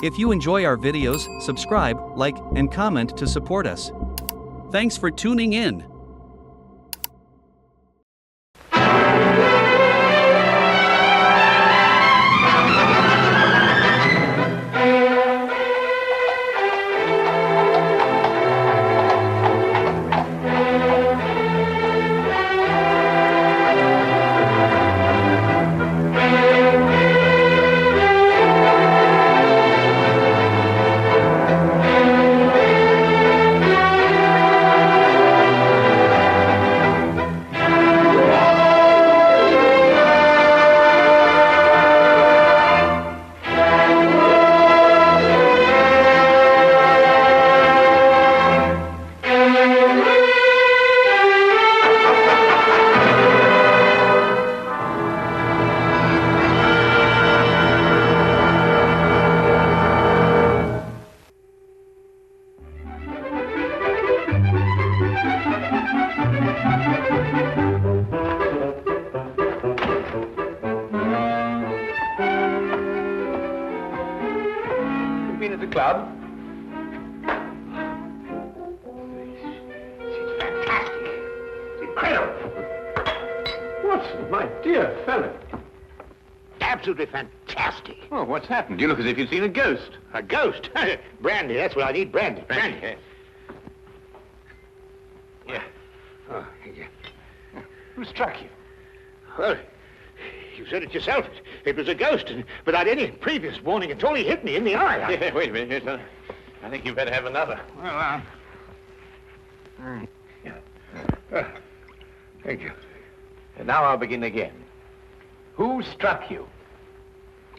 If you enjoy our videos, subscribe, like, and comment to support us. Thanks for tuning in. Been at the club? It's fantastic. It's incredible. Watson, my dear fellow. Absolutely fantastic. Oh, what's happened? You look as if you'd seen a ghost. A ghost? Brandy, that's what I need, brandy. Brandy. Yeah. Oh, yeah. Who struck you? Well, you said it yourself. It was a ghost, and without any previous warning at all, he hit me in the eye. Yeah, wait a minute. Yes, I think you better have another. Well, thank you. And now I'll begin again. Who struck you?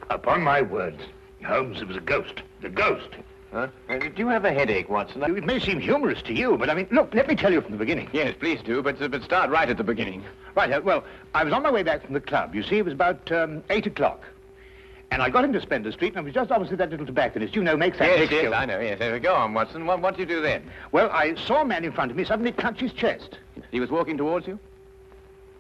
Upon my word, Holmes, it was a ghost. The ghost. Huh? Do you have a headache, Watson? It may seem humorous to you, but I mean, look, let me tell you from the beginning. Yes, please do, but start right at the beginning. Right, well, I was on my way back from the club. You see, it was about 8 o'clock. And I got into Spender Street, and I was just opposite that little tobacconist. You know, makes that Yes, mixture. I know, yes. Go on, Watson. What did you do then? Well, I saw a man in front of me suddenly clutch his chest. He was walking towards you?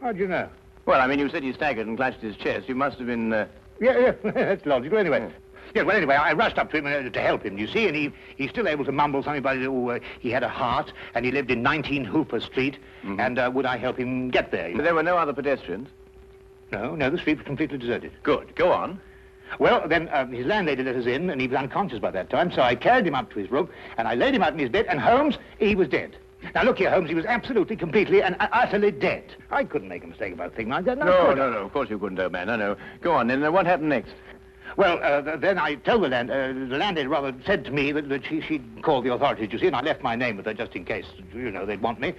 How do you know? Well, I mean, you said he staggered and clutched his chest. You must have been... Yeah, that's logical. Anyway, well, anyway, I rushed up to him to help him, you see, and he's still able to mumble something about he had a heart, and he lived in 19 Hooper Street, and would I help him get there? But there were no other pedestrians? No, the street was completely deserted. Good. Go on. Well, then his landlady let us in, and he was unconscious by that time, so I carried him up to his room, and I laid him out in his bed, and Holmes, he was dead. Now, look here, Holmes, he was absolutely, completely, and utterly dead. I couldn't make a mistake about a thing like that. No, of course you couldn't, old man. No. Go on, then. What happened next? Well, then I told the landlady rather said to me that she'd called the authorities, you see, and I left my name with her just in case, you know, they'd want me.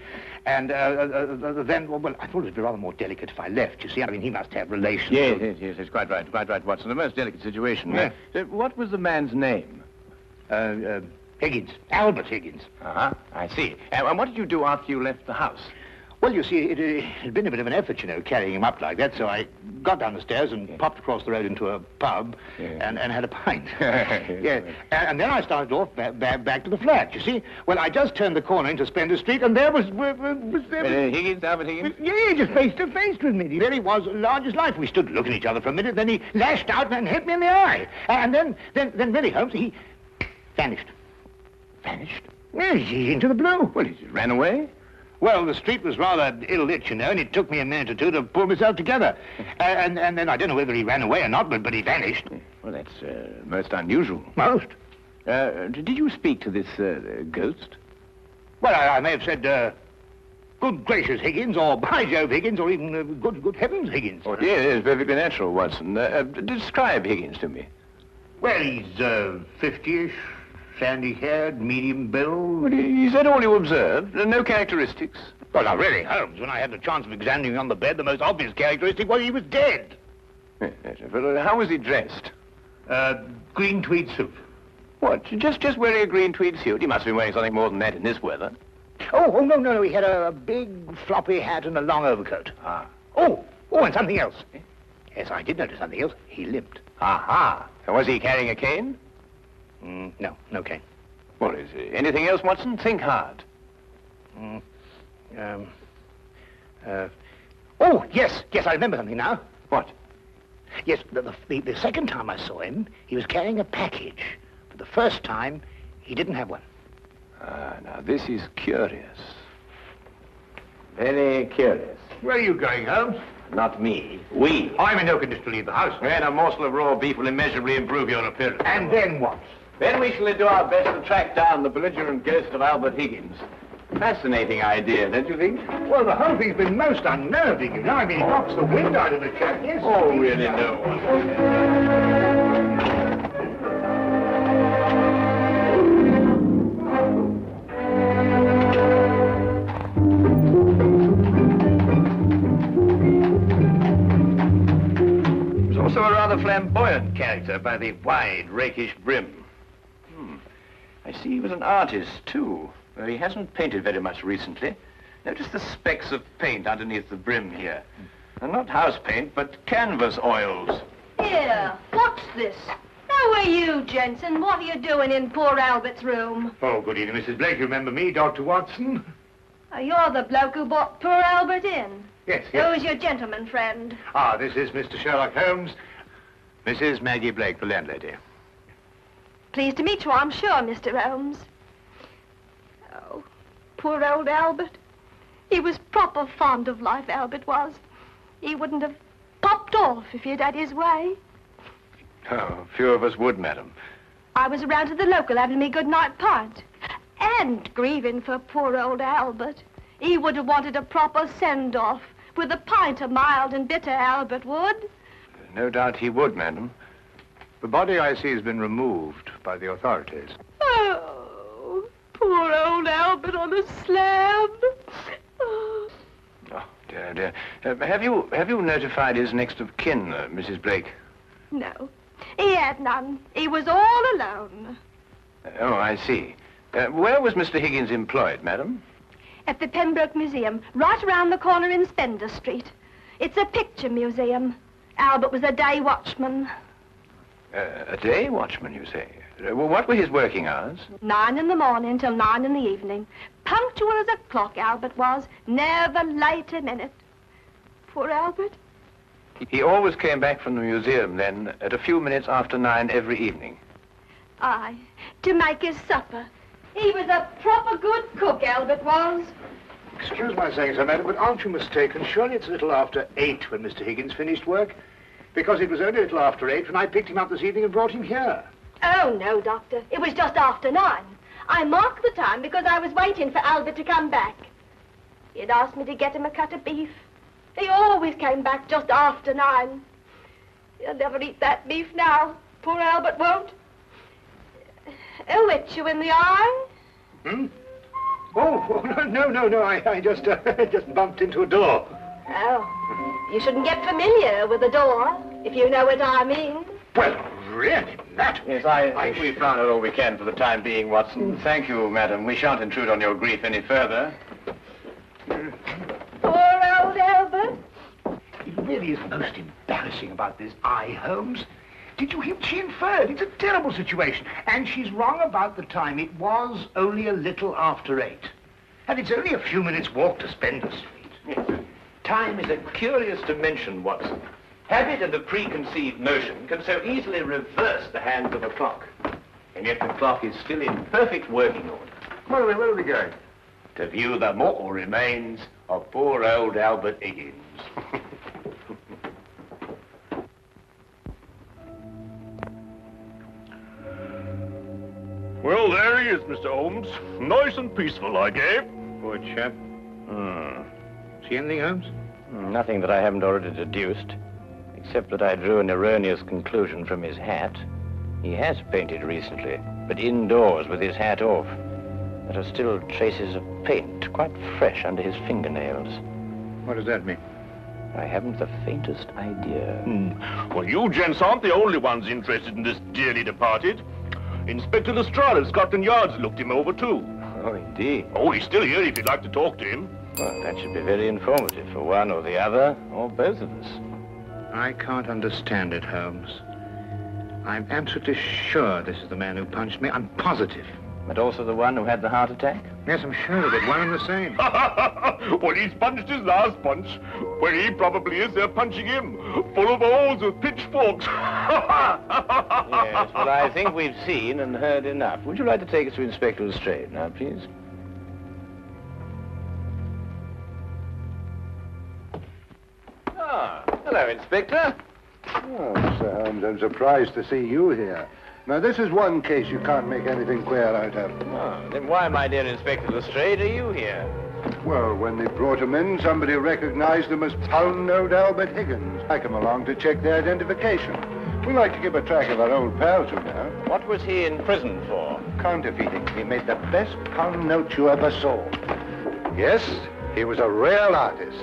And then, well, I thought it'd be rather more delicate if I left, you see. I mean, he must have relations. Yes, it's quite right, Watson. A most delicate situation. Yeah. What was the man's name? Higgins. Albert Higgins. Uh-huh, I see. And what did you do after you left the house? Well, you see, it had been a bit of an effort, you know, carrying him up like that, so I got down the stairs and popped across the road into a pub and had a pint. And then I started off back to the flat, you see. Well, I just turned the corner into Spender Street, and there was Higgins, Albert Higgins? Yeah, just face to face with me. There he was, large as life. We stood looking at each other for a minute, then he lashed out and hit me in the eye. And then really, Holmes, he vanished. Vanished? Yes, he's into the blue. Well, he just ran away? Well, the street was rather ill-lit, you know, and it took me a minute or two to pull myself together. And then I don't know whether he ran away or not, but he vanished. Well, that's most unusual. Most? Did you speak to this ghost? Well, I may have said, good gracious, Higgins, or by Jove, Higgins, or even good heavens, Higgins. Oh, yeah, it's perfectly natural, Watson. Describe Higgins to me. Well, he's 50-ish. Sandy-haired, medium build. Well, is that all you observed? No characteristics? Well, now, really, Holmes, when I had the chance of examining him on the bed, the most obvious characteristic was he was dead. Yes, well, how was he dressed? Green tweed suit. What, just wearing a green tweed suit? He must have been wearing something more than that in this weather. Oh, no, he had a big floppy hat and a long overcoat. Ah. Oh, and something else. Yes, I did notice something else. He limped. Aha. And was he carrying a cane? No cane. Well, is there anything else, Watson? Think hard. Oh, yes, I remember something now. What? Yes, the second time I saw him, he was carrying a package. But the first time, he didn't have one. Ah, now this is curious. Very curious. Where are you going, Holmes? Not me. We. I'm in no condition to leave the house. When a morsel of raw beef will immeasurably improve your appearance. And then what? Then we shall do our best to track down the belligerent ghost of Albert Higgins. Fascinating idea, don't you think? Well, the whole thing's been most unnerving, you know. I mean, it knocks the wind out of the chap, yes. Oh, really, no one. Also a rather flamboyant character by the wide, rakish brim. I see he was an artist, too. Well, he hasn't painted very much recently. Notice the specks of paint underneath the brim here. And not house paint, but canvas oils. Here, what's this? How are you, Jensen? What are you doing in poor Albert's room? Oh, good evening, Mrs. Blake. You remember me, Dr. Watson? Oh, you're the bloke who brought poor Albert in. Yes. Who's your gentleman friend? Ah, this is Mr. Sherlock Holmes. Mrs. Maggie Blake, the landlady. Pleased to meet you, I'm sure, Mr. Holmes. Oh, poor old Albert. He was proper fond of life, Albert was. He wouldn't have popped off if he'd had his way. Oh, few of us would, madam. I was around to the local having me good night pint. And grieving for poor old Albert. He would have wanted a proper send-off with a pint of mild and bitter, Albert would. No doubt he would, madam. The body, I see, has been removed by the authorities. Oh, poor old Albert on a slab. Oh. Oh, dear, dear. Have you notified his next of kin, Mrs. Blake? No, he had none. He was all alone. Oh, I see. Where was Mr. Higgins employed, madam? At the Pembroke Museum, right around the corner in Spender Street. It's a picture museum. Albert was a day watchman. A day watchman, you say? What were his working hours? 9 in the morning till 9 in the evening. Punctual as a clock, Albert was. Never late a minute. Poor Albert. He always came back from the museum, then, at a few minutes after 9 every evening. Aye, to make his supper. He was a proper good cook, Albert was. Excuse my saying so, madam, but aren't you mistaken? Surely it's a little after 8 when Mr. Higgins finished work? Because it was only a little after 8 when I picked him up this evening and brought him here. Oh, no, Doctor. It was just after 9. I marked the time because I was waiting for Albert to come back. He'd asked me to get him a cut of beef. He always came back just after 9. He'll never eat that beef now. Poor Albert won't. He'll hit you in the eye. Hmm? Oh, no. I just bumped into a door. Oh, you shouldn't get familiar with the door, if you know what I mean. Well, really, that... Yes, I think we've found out all we can for the time being, Watson. Thank you, madam. We shan't intrude on your grief any further. Poor old Albert. It really is most embarrassing about this eye, Holmes. Did you hear what she inferred? It's a terrible situation. And she's wrong about the time. It was only a little after 8. And it's only a few minutes' walk to Spender Street. Yes. Time is a curious dimension, Watson. Habit and a preconceived notion can so easily reverse the hands of a clock. And yet the clock is still in perfect working order. Where are we going? To view the mortal remains of poor old Albert Higgins. Well, there he is, Mr. Holmes. Nice and peaceful, I gave. Poor chap. See anything, Holmes? Nothing that I haven't already deduced, except that I drew an erroneous conclusion from his hat. He has painted recently, but indoors with his hat off. There are still traces of paint, quite fresh under his fingernails. What does that mean? I haven't the faintest idea. Well, you gents aren't the only ones interested in this dearly departed. Inspector Lestrade of Scotland Yard's looked him over, too. Oh, indeed. Oh, he's still here if you'd like to talk to him. Well, that should be very informative for one or the other, or both of us. I can't understand it, Holmes. I'm absolutely sure this is the man who punched me. I'm positive. But also the one who had the heart attack? Yes, I'm sure of it. One and the same. Well, he's punched his last punch. Where he probably is, they're punching him. Full of holes with pitchforks. Yes, well, I think we've seen and heard enough. Would you like to take us to Inspector Lestrade now, please? Ah, hello, Inspector. Oh, Mr. Holmes, I'm surprised to see you here. Now, this is one case you can't make anything clear out of. Oh, then why, my dear Inspector Lestrade, are you here? Well, when they brought him in, somebody recognized him as Pound-Note Albert Higgins. I come along to check their identification. We like to keep a track of our old pals, you know. What was he in prison for? Counterfeiting. He made the best pound note you ever saw. Yes, he was a real artist.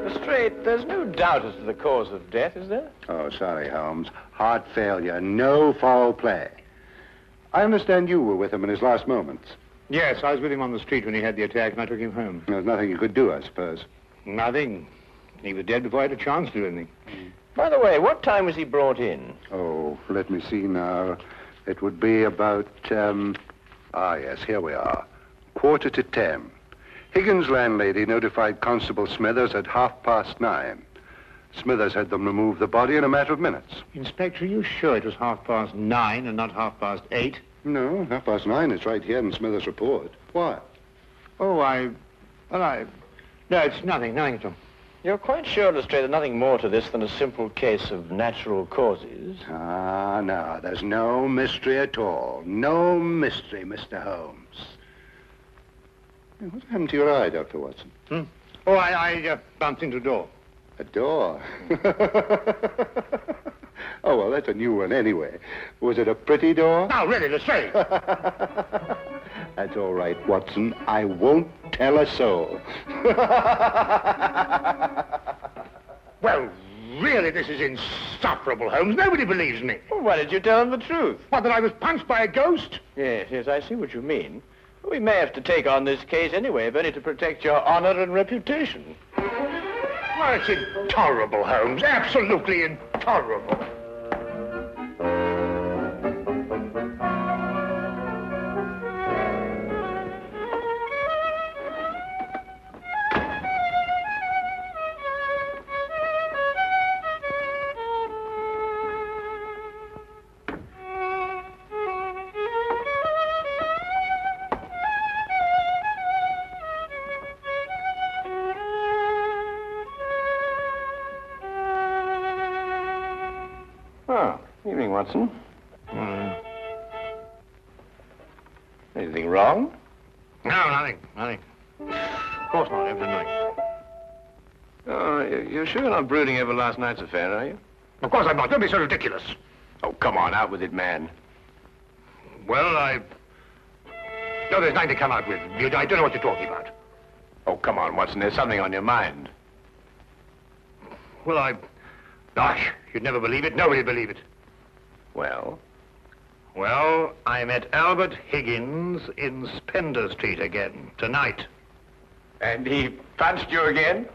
Lestrade, there's no doubt as to the cause of death, is there? Oh, sorry, Holmes. Heart failure, no foul play. I understand you were with him in his last moments. Yes, I was with him on the street when he had the attack, and I took him home. There's nothing you could do, I suppose. Nothing. He was dead before I had a chance to do anything. By the way, what time was he brought in? Oh, let me see now. It would be about, yes, here we are. 9:45. Higgins' landlady notified Constable Smithers at 9:30. Smithers had them remove the body in a matter of minutes. Inspector, are you sure it was 9:30 and not 8:30? No, 9:30 is right here in Smithers' report. Why? Oh, no, it's nothing at all. You're quite sure, Lestrade, there's nothing more to this than a simple case of natural causes? Ah, no, there's no mystery at all. No mystery, Mr. Holmes. What happened to your eye, Dr. Watson? Oh, I bumped into a door. A door? Oh, well, that's a new one anyway. Was it a pretty door? No, really, Lestrade. That's all right, Watson. I won't tell a soul. Well, really, this is insufferable, Holmes. Nobody believes me. Well, why did you tell him the truth? What, that I was punched by a ghost? Yes, I see what you mean. We may have to take on this case anyway, if only to protect your honor and reputation. Well, it's intolerable, Holmes. Absolutely intolerable. Oh, evening, Watson. Anything wrong? No, nothing. Of course not, everything. Oh, you're sure you're not brooding over last night's affair, are you? Of course I'm not. Don't be so ridiculous. Oh, come on, out with it, man. Well, No, there's nothing to come out with. I don't know what you're talking about. Oh, come on, Watson, there's something on your mind. Well, Gosh, you'd never believe it. Nobody'd believe it. Well? Well, I met Albert Higgins in Spender Street again, tonight. And he punched you again?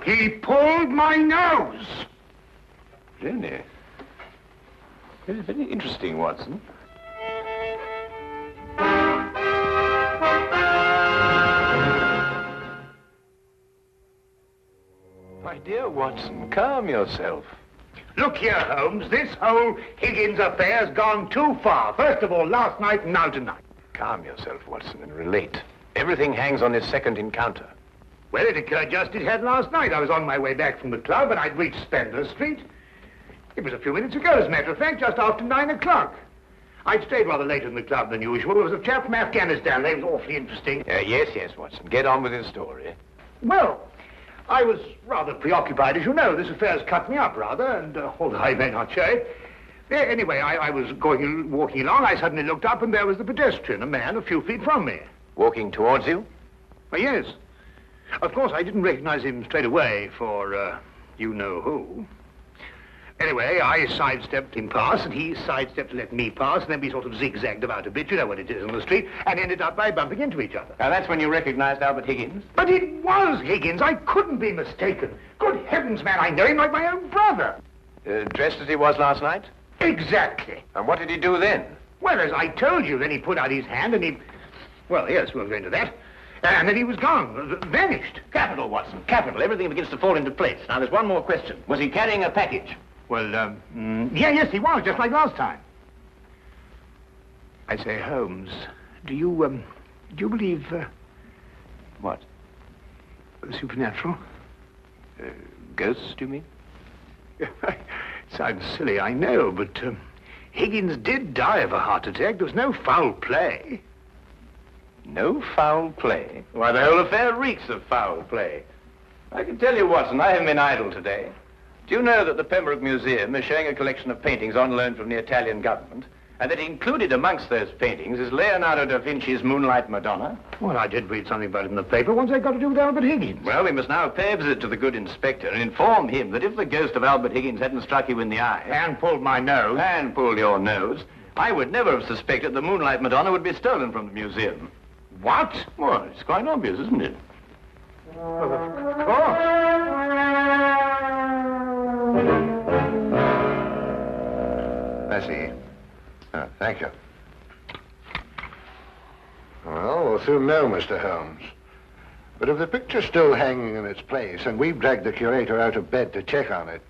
He pulled my nose! Really? Very, very interesting, Watson. My dear Watson, calm yourself. Look here, Holmes, this whole Higgins affair's gone too far. First of all, last night, and now tonight. Calm yourself, Watson, and relate. Everything hangs on this second encounter. Well, it occurred just it had last night. I was on my way back from the club, and I'd reached Spender Street. It was a few minutes ago, as a matter of fact, just after 9 o'clock. I'd stayed rather later in the club than usual. There was a chap from Afghanistan. They was awfully interesting. Yes, Watson. Get on with his story. Well, I was rather preoccupied, as you know. This affair's cut me up, rather, and although I may not show it. Anyway, I was walking along. I suddenly looked up, and there was the pedestrian, a man a few feet from me. Walking towards you? Well, yes. Of course, I didn't recognize him straight away for, you-know-who. Anyway, I sidestepped him past, and he sidestepped to let me pass, and then we sort of zigzagged about a bit, you know what it is on the street, and ended up by bumping into each other. Now, that's when you recognized Albert Higgins? But it was Higgins. I couldn't be mistaken. Good heavens, man, I know him like my own brother. Dressed as he was last night? Exactly. And what did he do then? Well, as I told you, then he put out his hand and he... Well, yes, we'll go into that. And then he was gone, vanished. Capital, Watson, capital. Everything begins to fall into place. Now, there's one more question. Was he carrying a package? Well, yes, he was, just like last time. I say, Holmes, do you believe, What? supernatural? Ghosts, do you mean? Sounds silly, I know, but Higgins did die of a heart attack. There was no foul play. No foul play? Why, the whole affair reeks of foul play. I can tell you, Watson, I haven't been idle today. Do you know that the Pembroke Museum is showing a collection of paintings on loan from the Italian government, and that included amongst those paintings is Leonardo da Vinci's Moonlight Madonna? Well, I did read something about it in the paper. What's that got to do with Albert Higgins? Well, we must now pay a visit to the good inspector and inform him that if the ghost of Albert Higgins hadn't struck you in the eye... And pulled my nose. And pulled your nose, I would never have suspected the Moonlight Madonna would be stolen from the museum. What? Well, it's quite obvious, isn't it? Well, of course. Bessie. Thank you. Well, we'll soon know, Mr. Holmes. But if the picture's still hanging in its place, and we've dragged the curator out of bed to check on it,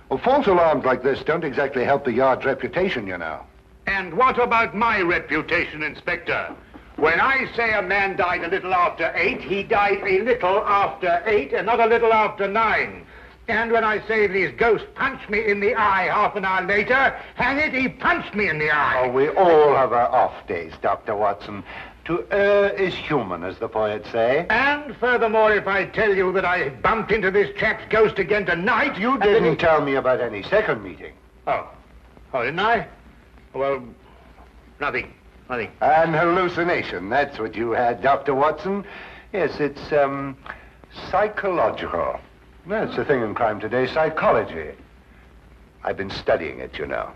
well, false alarms like this don't exactly help the Yard's reputation, you know. And what about my reputation, Inspector? When I say a man died a little after 8, he died a little after 8 and not a little after 9. And when I say these ghosts punched me in the eye half an hour later, hang it, he punched me in the eye. Oh, we all have our off days, Dr. Watson. To err is human, as the poets say. And furthermore, if I tell you that I bumped into this chap's ghost again tonight, you Didn't tell me about any second meeting. Oh, didn't I? Well, nothing. An hallucination, that's what you had, Dr. Watson. Yes, it's, psychological. That's the thing in crime today, psychology. I've been studying it, you know.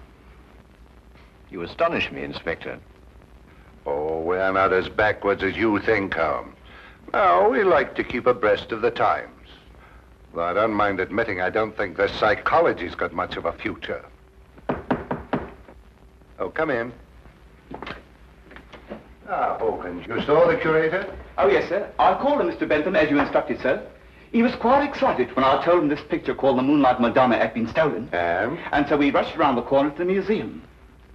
You astonish me, Inspector. Oh, we're not as backwards as you think, Holmes. No, we like to keep abreast of the times. Though I don't mind admitting I don't think the psychology's got much of a future. Oh, come in. Ah, Hawkins, you saw the curator? Oh, yes, sir. I called him, Mr. Bentham, as you instructed, sir. He was quite excited when I told him this picture called the Moonlight Madonna had been stolen. And so we rushed round the corner to the museum.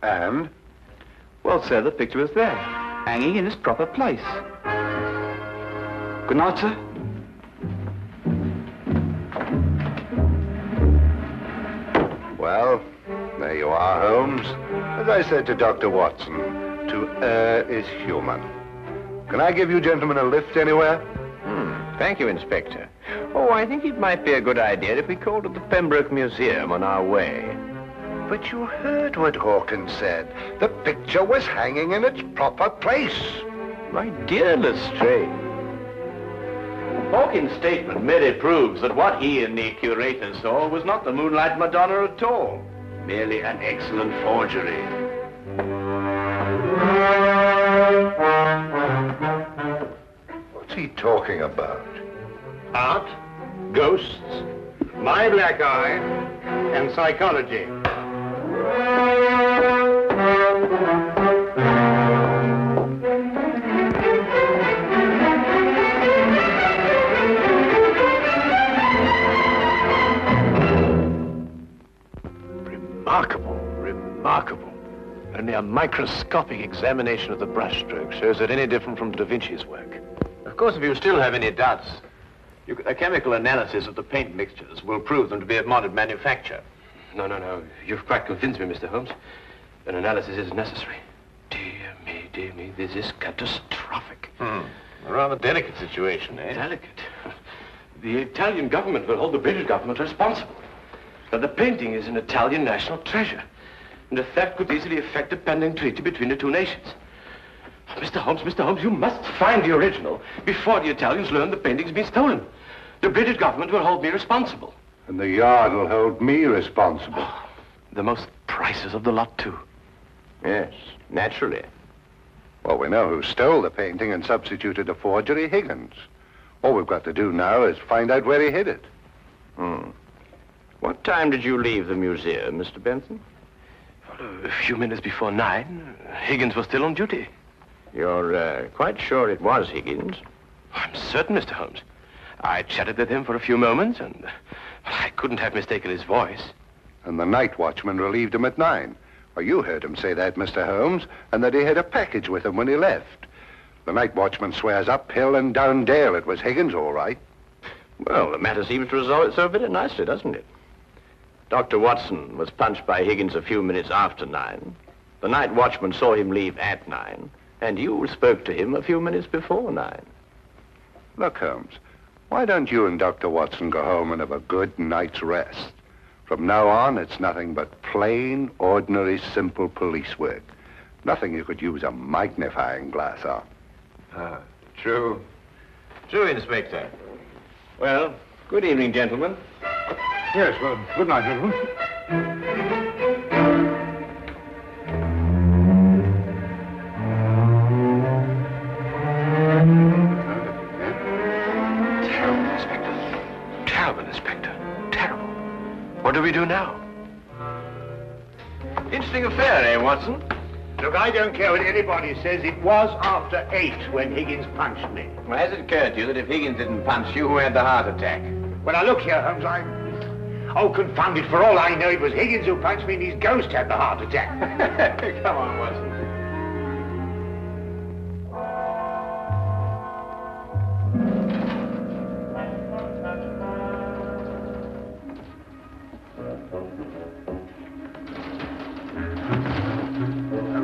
And? Well, sir, the picture was there, hanging in its proper place. Good night, sir. Well, there you are, Holmes. As I said to Dr. Watson, to err is human. Can I give you gentlemen a lift anywhere? Thank you, Inspector. Oh, I think it might be a good idea if we called at the Pembroke Museum on our way. But you heard what Hawkins said. The picture was hanging in its proper place. My dear Lestrade, Hawkins' statement merely proves that what he and the curator saw was not the Moonlight Madonna at all. Merely an excellent forgery. What's he talking about? Art, ghosts, my black eye, and psychology. Remarkable. Only a microscopic examination of the brushstroke shows it any different from Da Vinci's work. Of course, if you still have any doubts, a chemical analysis of the paint mixtures will prove them to be of modern manufacture. No. You've quite convinced me, Mr. Holmes. An analysis is necessary. Dear me, this is catastrophic. A rather delicate situation, eh? Delicate? The Italian government will hold the British government responsible. Now, the painting is an Italian national treasure, and the theft could easily affect the pending treaty between the two nations. Mr. Holmes, you must find the original before the Italians learn the painting's been stolen. The British government will hold me responsible. And the Yard will hold me responsible. The most priceless of the lot, too. Yes, naturally. Well, we know who stole the painting and substituted a forgery, Higgins. All we've got to do now is find out where he hid it. What time did you leave the museum, Mr. Benson? A few minutes before 9, Higgins was still on duty. You're quite sure it was Higgins? I'm certain, Mr. Holmes. I chatted with him for a few moments, and I couldn't have mistaken his voice. And the night watchman relieved him at 9. Well, you heard him say that, Mr. Holmes, and that he had a package with him when he left. The night watchman swears up hill and down dale it was Higgins, all right. Well, the matter seems to resolve itself very nicely, doesn't it? Dr. Watson was punched by Higgins a few minutes after 9. The night watchman saw him leave at 9, and you spoke to him a few minutes before 9. Look, Holmes, why don't you and Dr. Watson go home and have a good night's rest? From now on, it's nothing but plain, ordinary, simple police work. Nothing you could use a magnifying glass on. True. True, Inspector. Well, good evening, gentlemen. Yes, well, good night, gentlemen. Terrible, Inspector. Terrible, Inspector. Terrible. What do we do now? Interesting affair, eh, Watson? Look, I don't care what anybody says. It was after 8 when Higgins punched me. Well, has it occurred to you that if Higgins didn't punch you, who had the heart attack? Well, now, look here, Holmes, Oh, confound it, for all I know, it was Higgins who punched me and his ghost had the heart attack. Come on, Watson.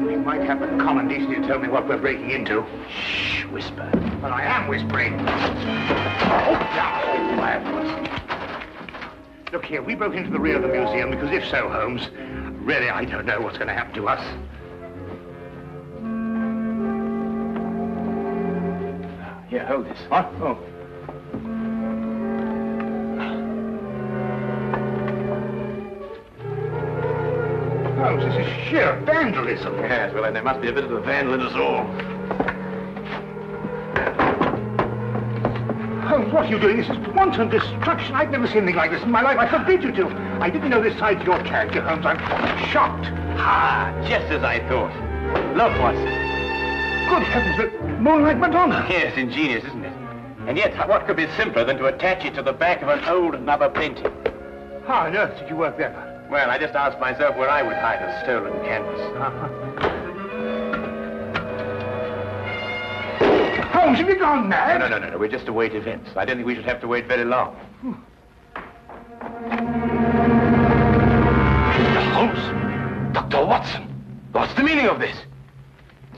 We might have the common decency to tell me what we're breaking into. Shh, whisper. But I am whispering. Oh, now, quiet, Watson. Look here, we broke into the rear of the museum because if so, Holmes, really I don't know what's going to happen to us. Here, hold this. What? Oh. Holmes, this is sheer vandalism. Yes, well, then there must be a bit of a vandal in us all. Holmes, what are you doing? This is wanton destruction. I've never seen anything like this in my life. I forbid you to. I didn't know this side to your character, Holmes. I'm shocked. Ah, just as I thought. Look, Watson. Good heavens, the Moonlight Madonna. Yes, ingenious, isn't it? And yet, what could be simpler than to attach it to the back of an old rubber painting? How on earth did you work that out? Well, I just asked myself where I would hide a stolen canvas. Holmes, have you gone mad? No. We're just to wait events. I don't think we should have to wait very long. Holmes! Dr. Watson! What's the meaning of this?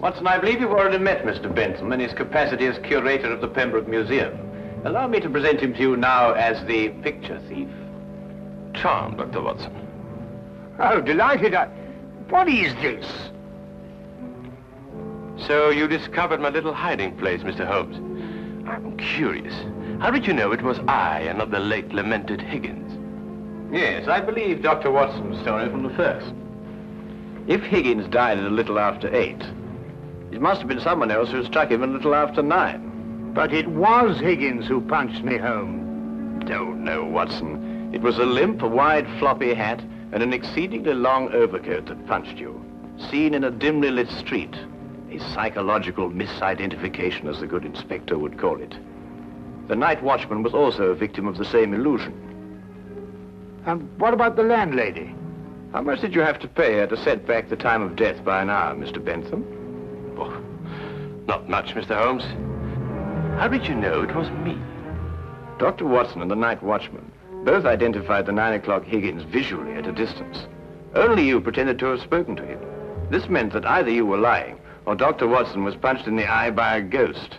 Watson, I believe you've already met Mr. Bentham in his capacity as curator of the Pembroke Museum. Allow me to present him to you now as the picture thief. Charmed, Dr. Watson. Oh, delighted. What is this? So you discovered my little hiding place, Mr. Holmes. I'm curious. How did you know it was I and not the late lamented Higgins? Yes, I believe Dr. Watson's story from the first. If Higgins died at a little after 8, it must have been someone else who struck him a little after 9. But it was Higgins who punched me home. Oh, no, Watson. It was a limp, a wide, floppy hat, and an exceedingly long overcoat that punched you, seen in a dimly lit street. A psychological misidentification, as the good inspector would call it. The night watchman was also a victim of the same illusion. And what about the landlady? How much did you have to pay her to set back the time of death by an hour, Mr. Bentham? Oh, not much, Mr. Holmes. How did you know it was me? Dr. Watson and the night watchman both identified the 9 o'clock Higgins visually at a distance. Only you pretended to have spoken to him. This meant that either you were lying, or Dr. Watson was punched in the eye by a ghost.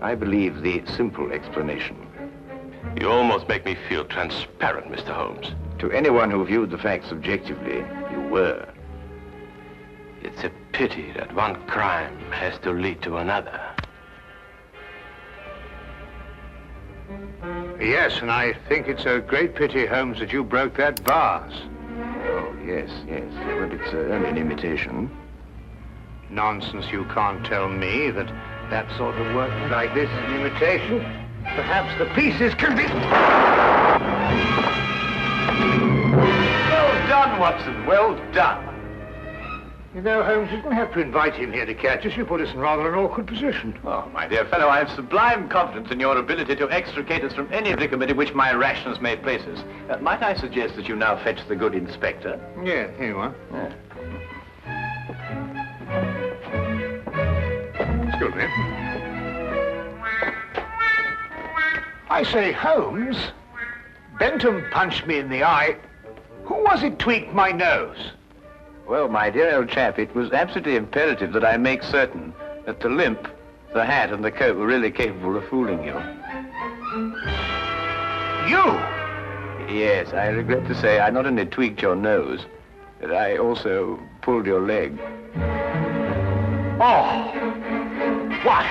I believe the simple explanation. You almost make me feel transparent, Mr. Holmes. To anyone who viewed the facts objectively, you were. It's a pity that one crime has to lead to another. Yes, and I think it's a great pity, Holmes, that you broke that vase. Oh, yes. Well, it's only an imitation. Nonsense, you can't tell me that that sort of work like this is an imitation. Perhaps the pieces can be... Well done, Watson, well done. You know, Holmes, you're going to have to invite him here to catch us. You put us in rather an awkward position. Oh, my dear fellow, I have sublime confidence in your ability to extricate us from any predicament in which my rashness may place us. Might I suggest that you now fetch the good inspector? Yeah, here you are. Yeah. Excuse me. I say, Holmes, Bentham punched me in the eye. Who was it tweaked my nose? Well, my dear old chap, it was absolutely imperative that I make certain that the limp, the hat, and the coat were really capable of fooling you. You? Yes, I regret to say I not only tweaked your nose, but I also pulled your leg. Oh! What?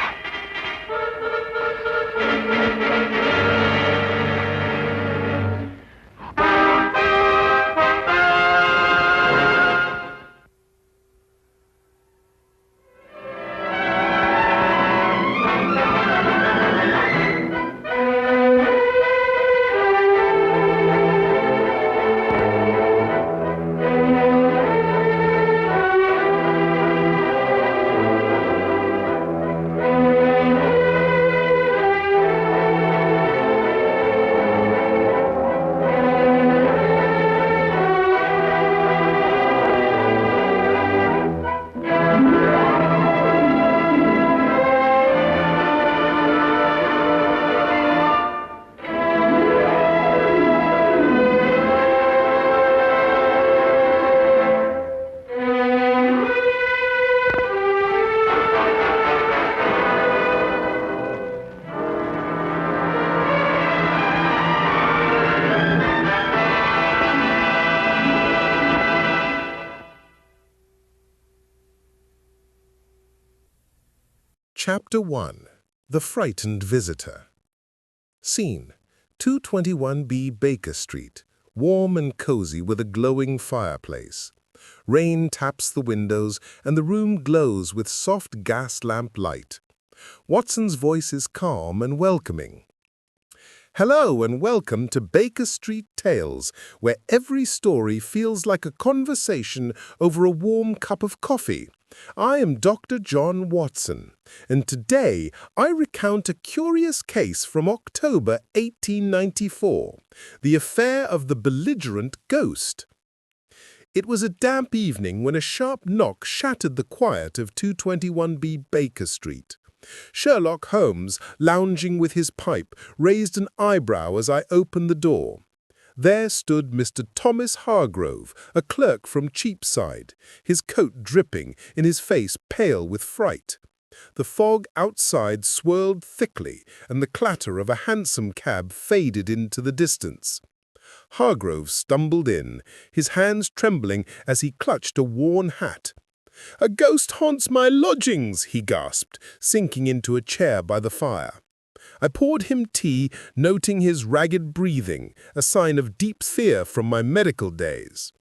Chapter 1. The Frightened Visitor. Scene: 221B Baker Street, warm and cozy with a glowing fireplace. Rain taps the windows and the room glows with soft gas lamp light. Watson's voice is calm and welcoming. Hello and welcome to Baker Street Tales, where every story feels like a conversation over a warm cup of coffee. I am Dr. John Watson, and today I recount a curious case from October 1894, the affair of the Belligerent Ghost. It was a damp evening when a sharp knock shattered the quiet of 221B Baker Street. Sherlock Holmes, lounging with his pipe, raised an eyebrow as I opened the door. There stood Mr. Thomas Hargrove, a clerk from Cheapside, his coat dripping and his face pale with fright. The fog outside swirled thickly, and the clatter of a hansom cab faded into the distance. Hargrove stumbled in, his hands trembling as he clutched a worn hat. "A ghost haunts my lodgings," he gasped, sinking into a chair by the fire. I poured him tea, noting his ragged breathing, a sign of deep fear from my medical days.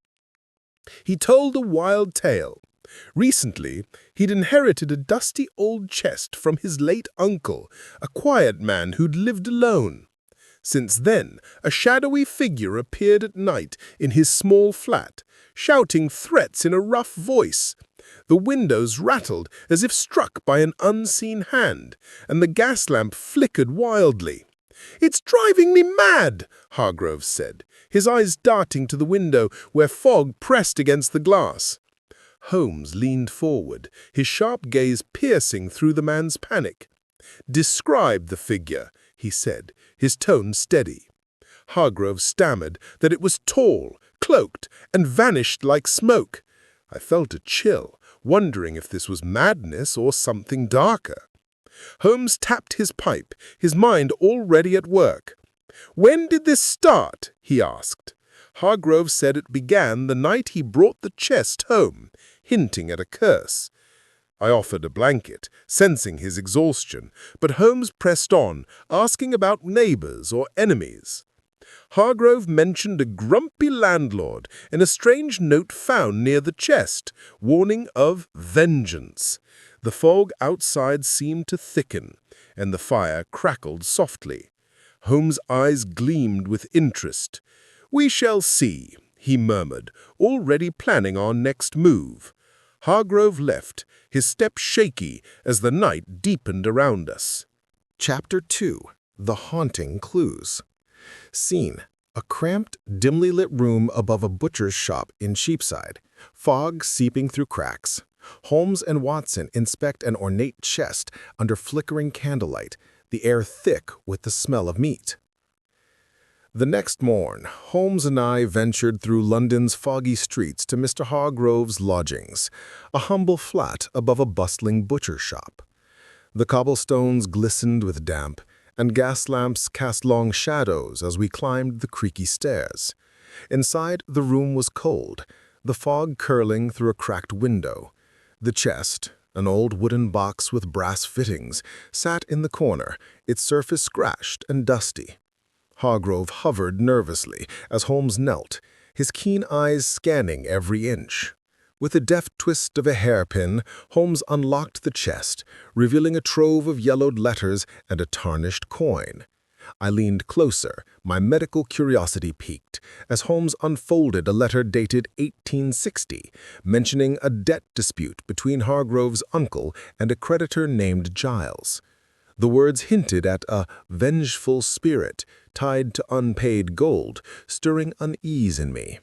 He told a wild tale. Recently, he'd inherited a dusty old chest from his late uncle, a quiet man who'd lived alone. Since then, a shadowy figure appeared at night in his small flat, shouting threats in a rough voice. The windows rattled as if struck by an unseen hand, and the gas lamp flickered wildly. "It's driving me mad," Hargrove said, his eyes darting to the window where fog pressed against the glass. Holmes leaned forward, his sharp gaze piercing through the man's panic. "Describe the figure," he said, his tone steady. Hargrove stammered that it was tall, cloaked, and vanished like smoke. I felt a chill, wondering if this was madness or something darker. Holmes tapped his pipe, his mind already at work. "When did this start?" he asked. Hargrove said it began the night he brought the chest home, hinting at a curse. I offered a blanket, sensing his exhaustion, but Holmes pressed on, asking about neighbors or enemies. Hargrove mentioned a grumpy landlord and a strange note found near the chest, warning of vengeance. The fog outside seemed to thicken, and the fire crackled softly. Holmes' eyes gleamed with interest. "We shall see," he murmured, already planning our next move. Hargrove left, his step shaky as the night deepened around us. Chapter 2. The Haunting Clues. Scene: a cramped, dimly lit room above a butcher's shop in Cheapside. Fog seeping through cracks. Holmes and Watson inspect an ornate chest under flickering candlelight, the air thick with the smell of meat. The next morn, Holmes and I ventured through London's foggy streets to Mr. Hargrove's lodgings, a humble flat above a bustling butcher's shop. The cobblestones glistened with damp, and gas lamps cast long shadows as we climbed the creaky stairs. Inside, the room was cold, the fog curling through a cracked window. The chest, an old wooden box with brass fittings, sat in the corner, its surface scratched and dusty. Hargrove hovered nervously as Holmes knelt, his keen eyes scanning every inch. With a deft twist of a hairpin, Holmes unlocked the chest, revealing a trove of yellowed letters and a tarnished coin. I leaned closer, my medical curiosity piqued, as Holmes unfolded a letter dated 1860, mentioning a debt dispute between Hargrove's uncle and a creditor named Giles. The words hinted at a vengeful spirit tied to unpaid gold, stirring unease in me.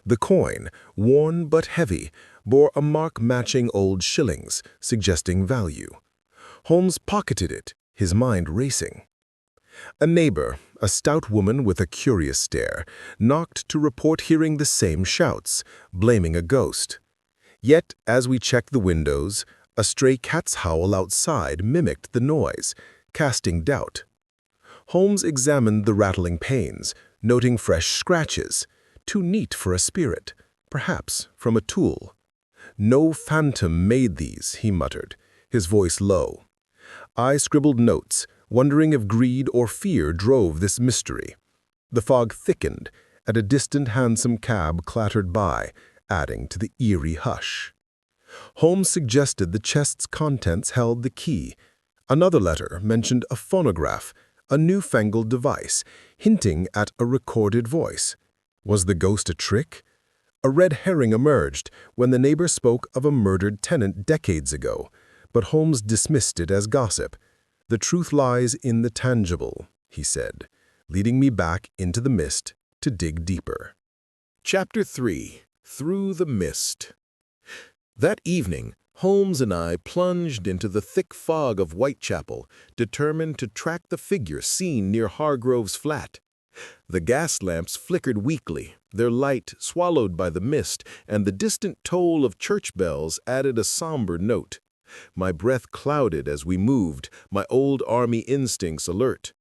The coin, worn but heavy, bore a mark matching old shillings, suggesting value. Holmes pocketed it, his mind racing. A neighbor, a stout woman with a curious stare, knocked to report hearing the same shouts, blaming a ghost. Yet, as we checked the windows, a stray cat's howl outside mimicked the noise, casting doubt. Holmes examined the rattling panes, noting fresh scratches, too neat for a spirit, perhaps from a tool. "No phantom made these," he muttered, his voice low. I scribbled notes, wondering if greed or fear drove this mystery. The fog thickened, and a distant hansom cab clattered by, adding to the eerie hush. Holmes suggested the chest's contents held the key. Another letter mentioned a phonograph, a newfangled device, hinting at a recorded voice. Was the ghost a trick? A red herring emerged when the neighbor spoke of a murdered tenant decades ago, but Holmes dismissed it as gossip. "The truth lies in the tangible," he said, leading me back into the mist to dig deeper. Chapter 3. Through the Mist. That evening, Holmes and I plunged into the thick fog of Whitechapel, determined to track the figure seen near Hargrove's flat. The gas lamps flickered weakly, their light swallowed by the mist, and the distant toll of church bells added a somber note. My breath clouded as we moved, my old army instincts alert.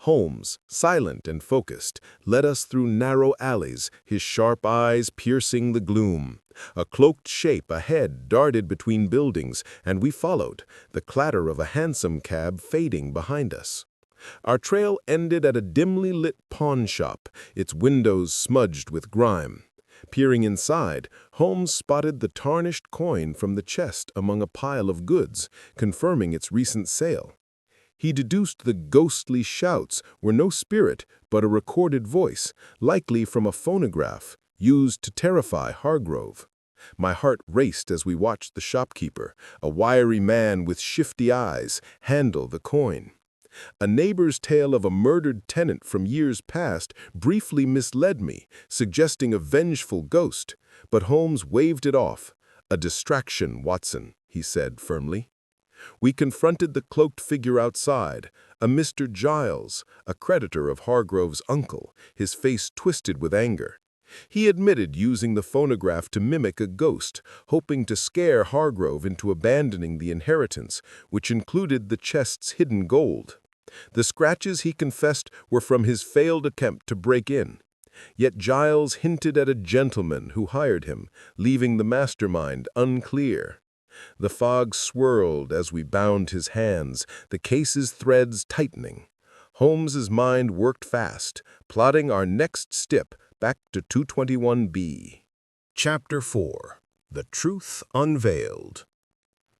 Holmes, silent and focused, led us through narrow alleys, his sharp eyes piercing the gloom. A cloaked shape ahead darted between buildings, and we followed, the clatter of a hansom cab fading behind us. Our trail ended at a dimly lit pawn shop, its windows smudged with grime. Peering inside, Holmes spotted the tarnished coin from the chest among a pile of goods, confirming its recent sale. He deduced the ghostly shouts were no spirit, but a recorded voice, likely from a phonograph, used to terrify Hargrove. My heart raced as we watched the shopkeeper, a wiry man with shifty eyes, handle the coin. A neighbor's tale of a murdered tenant from years past briefly misled me, suggesting a vengeful ghost, but Holmes waved it off. "A distraction, Watson," he said firmly. We confronted the cloaked figure outside, a Mr. Giles, a creditor of Hargrove's uncle, his face twisted with anger. He admitted using the phonograph to mimic a ghost, hoping to scare Hargrove into abandoning the inheritance, which included the chest's hidden gold. The scratches, he confessed, were from his failed attempt to break in. Yet Giles hinted at a gentleman who hired him, leaving the mastermind unclear. The fog swirled as we bound his hands, the case's threads tightening. Holmes's mind worked fast, plotting our next step back to 221B. Chapter 4. The Truth Unveiled.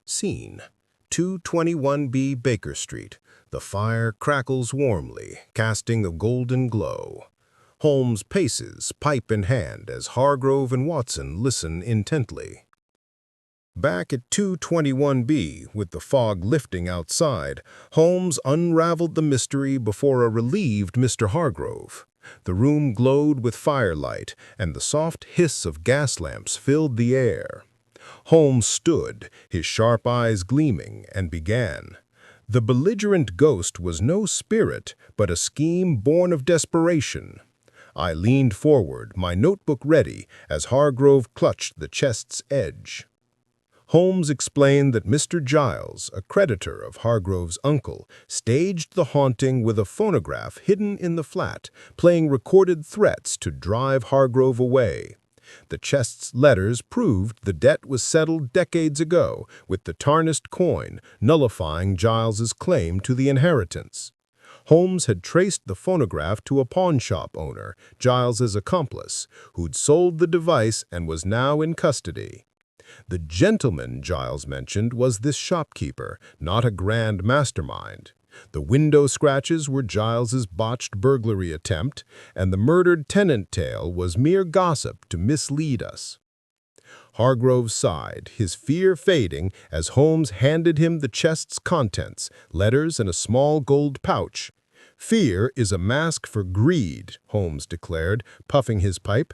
Scene: 221B Baker Street. The fire crackles warmly, casting a golden glow. Holmes paces, pipe in hand, as Hargrove and Watson listen intently. Back at 221B, with the fog lifting outside, Holmes unraveled the mystery before a relieved Mr. Hargrove. The room glowed with firelight, and the soft hiss of gas lamps filled the air. Holmes stood, his sharp eyes gleaming, and began. The belligerent ghost was no spirit, but a scheme born of desperation. I leaned forward, my notebook ready, as Hargrove clutched the chest's edge. Holmes explained that Mr. Giles, a creditor of Hargrove's uncle, staged the haunting with a phonograph hidden in the flat, playing recorded threats to drive Hargrove away. The chest's letters proved the debt was settled decades ago, with the tarnished coin nullifying Giles's claim to the inheritance. Holmes had traced the phonograph to a pawnshop owner, Giles's accomplice, who'd sold the device and was now in custody. The gentleman Giles mentioned was this shopkeeper, not a grand mastermind. The window scratches were Giles's botched burglary attempt, and the murdered tenant tale was mere gossip to mislead us. Hargrove sighed, his fear fading as Holmes handed him the chest's contents, letters and a small gold pouch. "Fear is a mask for greed," Holmes declared, puffing his pipe.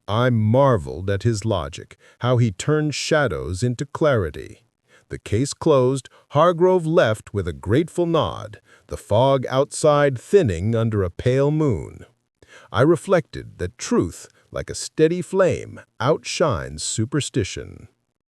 I marveled at his logic, how he turned shadows into clarity. The case closed, Hargrove left with a grateful nod, the fog outside thinning under a pale moon. I reflected that truth, like a steady flame, outshines superstition.